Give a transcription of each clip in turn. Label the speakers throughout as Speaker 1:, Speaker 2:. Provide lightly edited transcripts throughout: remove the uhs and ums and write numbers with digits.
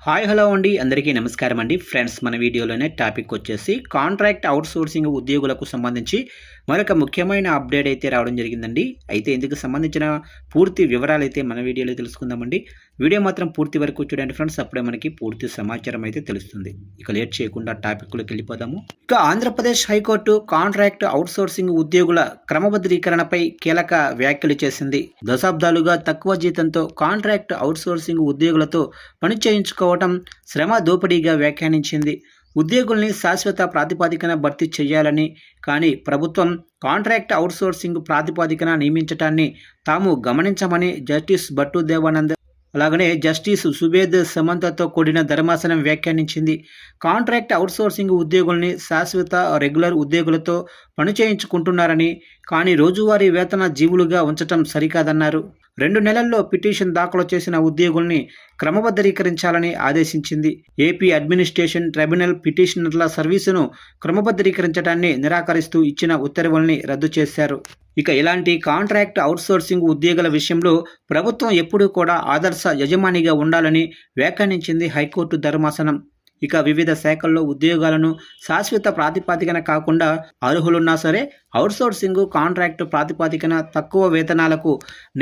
Speaker 1: Hi hello అండి అందరికీ నమస్కారం అండి ఫ్రెండ్స్. మన వీడియోలోనే టాపిక్ వచ్చేసి కాంట్రాక్ట్ అవుట్సోర్సింగ్ ఉద్యోగులకు సంబంధించి మరొక ముఖ్యమైన అప్డేట్ అయితే రావడం జరిగిందండి. అయితే ఇందుకు సంబంధించిన పూర్తి వివరాలు అయితే మన వీడియోలో తెలుసుకుందామండి. వీడియో మాత్రం పూర్తి వరకు చూడండి ఫ్రెండ్స్, అప్పుడే మనకి పూర్తి సమాచారం అయితే తెలుస్తుంది. ఇక లేట్ చేయకుండా టాపిక్లోకి వెళ్ళిపోదాము. ఇక ఆంధ్రప్రదేశ్ హైకోర్టు కాంట్రాక్ట్ అవుట్సోర్సింగ్ ఉద్యోగుల క్రమబద్ధీకరణపై కీలక వ్యాఖ్యలు చేసింది. దశాబ్దాలుగా తక్కువ జీతంతో కాంట్రాక్ట్ అవుట్సోర్సింగ్ ఉద్యోగులతో పని చేయించుకోవటం శ్రమ దోపిడీగా వ్యాఖ్యానించింది. ఉద్యోగుల్ని శాశ్వత ప్రాతిపదికన భర్తీ చేయాలని, కానీ ప్రభుత్వం కాంట్రాక్ట్ అవుట్సోర్సింగ్ ప్రాతిపదికన నియమించటాన్ని తాము గమనించమని జస్టిస్ భట్టు దేవానంద్ అలాగనే జస్టిస్ సుబేద్ సమంతతో కూడిన ధర్మాసనం వ్యాఖ్యానించింది. కాంట్రాక్ట్ అవుట్సోర్సింగ్ ఉద్యోగుల్ని శాశ్వత రెగ్యులర్ ఉద్యోగులతో పనిచేయించుకుంటున్నారని, కానీ రోజువారీ వేతన జీవులుగా ఉంచటం సరికాదన్నారు. 2 నెలల్లో పిటిషన్ దాఖలు చేసిన ఉద్యోగుల్ని క్రమబద్ధీకరించాలని ఆదేశించింది. ఏపీ అడ్మినిస్ట్రేషన్ ట్రైబ్యునల్ పిటిషనర్ల సర్వీసును క్రమబద్ధీకరించడాన్ని నిరాకరిస్తూ ఇచ్చిన ఉత్తర్వుల్ని రద్దు చేశారు. ఇక ఇలాంటి కాంట్రాక్ట్ అవుట్సోర్సింగ్ ఉద్యోగుల విషయంలో ప్రభుత్వం ఎప్పుడూ కూడా ఆదర్శ యజమానిగా ఉండాలని వ్యాఖ్యానించింది హైకోర్టు ధర్మాసనం. ఇక వివిధ శాఖల్లో ఉద్యోగాలను శాశ్వత ప్రాతిపదికన కాకుండా అర్హులున్నా సరే అవుట్సోర్సింగ్ కాంట్రాక్టు ప్రాతిపదికన తక్కువ వేతనాలకు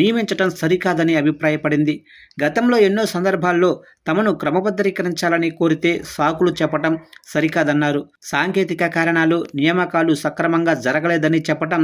Speaker 1: నియమించటం సరికాదని అభిప్రాయపడింది. గతంలో ఎన్నో సందర్భాల్లో తమను క్రమబద్ధీకరించాలని కోరితే సాకులు చెప్పటం సరికాదన్నారు. సాంకేతిక కారణాలు, నియామకాలు సక్రమంగా జరగలేదని చెప్పటం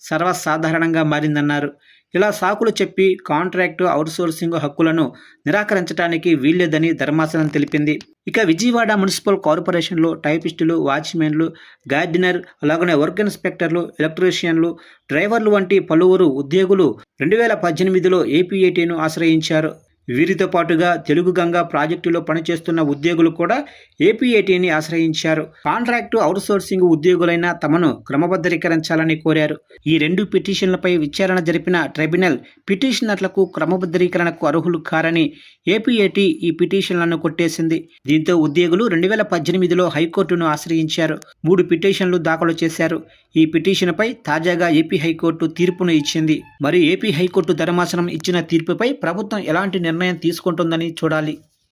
Speaker 1: సర్వసాధారణంగా మారిందన్నారు. ఇలా సాకులు చెప్పి కాంట్రాక్టు అవుట్సోర్సింగ్ హక్కులను నిరాకరించడానికి వీల్లేదని ధర్మాసనం తెలిపింది. ఇక విజయవాడ మున్సిపల్ కార్పొరేషన్లో టైపిస్టులు, వాచ్మెన్లు, గార్డినర్, అలాగనే వర్క్ ఇన్స్పెక్టర్లు, ఎలక్ట్రీషియన్లు, డ్రైవర్లు వంటి పలువురు ఉద్యోగులు 2018లో ఏపీఏటీను ఆశ్రయించారు. వీరితో పాటుగా తెలుగు గంగా ప్రాజెక్టులో పనిచేస్తున్న ఉద్యోగులు కూడా ఏపీఏటీని ఆశ్రయించారు. కాంట్రాక్టు అవుట్సోర్సింగ్ ఉద్యోగులైన తమను క్రమబద్ధీకరించాలని కోరారు. ఈ 2 పిటిషన్లపై విచారణ జరిపిన ట్రైబ్యునల్ పిటిషనర్లకు క్రమబద్ధీకరణకు అర్హులు కారని ఏపీఏటీ ఈ పిటిషన్లను కొట్టేసింది. దీంతో ఉద్యోగులు 2018లో హైకోర్టును ఆశ్రయించారు. 3 పిటిషన్లు దాఖలు చేశారు. ఈ పిటిషన్పై తాజాగా ఏపీ హైకోర్టు తీర్పును ఇచ్చింది. మరి ఏపీ హైకోర్టు ధర్మాసనం ఇచ్చిన తీర్పుపై ప్రభుత్వం ఎలాంటి నిర్ణయం తీసుకుంటుందని చూడాలి.